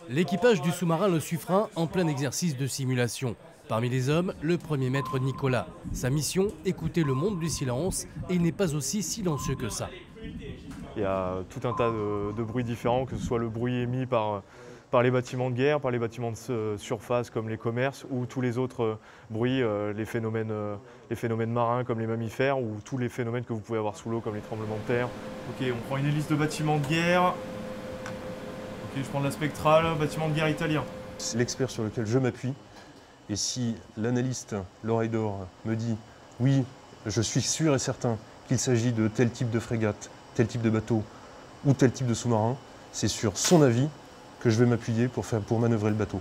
L'équipage du sous-marin Le Suffren en plein exercice de simulation. Parmi les hommes, le premier maître Nicolas. Sa mission, écouter le monde du silence, et il n'est pas aussi silencieux que ça. Il y a tout un tas de bruits différents, que ce soit le bruit émis par les bâtiments de guerre, par les bâtiments de surface comme les commerces, ou tous les autres bruits, les phénomènes marins comme les mammifères, ou tous les phénomènes que vous pouvez avoir sous l'eau comme les tremblements de terre. Ok, on prend une hélice de bâtiment de guerre. Ok, je prends de la spectrale, bâtiment de guerre italien. C'est l'expert sur lequel je m'appuie. Et si l'analyste, l'oreille d'or, me dit « oui, je suis sûr et certain qu'il s'agit de tel type de frégate, tel type de bateau ou tel type de sous-marin », c'est sur son avis que je vais m'appuyer pour manœuvrer le bateau.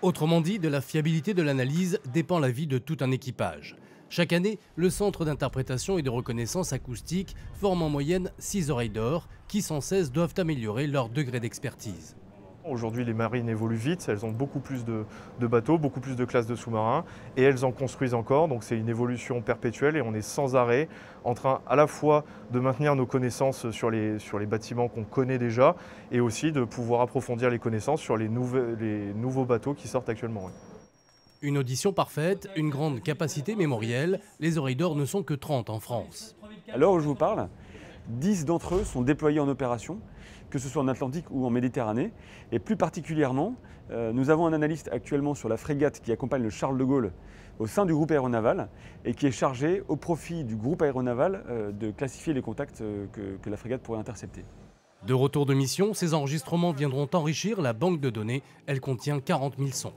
Autrement dit, de la fiabilité de l'analyse dépend la vie de tout un équipage. Chaque année, le Centre d'interprétation et de reconnaissance acoustique forme en moyenne 6 oreilles d'or qui sans cesse doivent améliorer leur degré d'expertise. Aujourd'hui, les marines évoluent vite, elles ont beaucoup plus de bateaux, beaucoup plus de classes de sous-marins et elles en construisent encore. Donc c'est une évolution perpétuelle et on est sans arrêt en train à la fois de maintenir nos connaissances sur les bâtiments qu'on connaît déjà et aussi de pouvoir approfondir les connaissances sur les nouveaux bateaux qui sortent actuellement. Une audition parfaite, une grande capacité mémorielle, les oreilles d'or ne sont que 30 en France. À l'heure où je vous parle, 10 d'entre eux sont déployés en opération, que ce soit en Atlantique ou en Méditerranée. Et plus particulièrement, nous avons un analyste actuellement sur la frégate qui accompagne le Charles de Gaulle au sein du groupe aéronaval et qui est chargé au profit du groupe aéronaval de classifier les contacts que la frégate pourrait intercepter. De retour de mission, ces enregistrements viendront enrichir la banque de données. Elle contient 40 000 sons.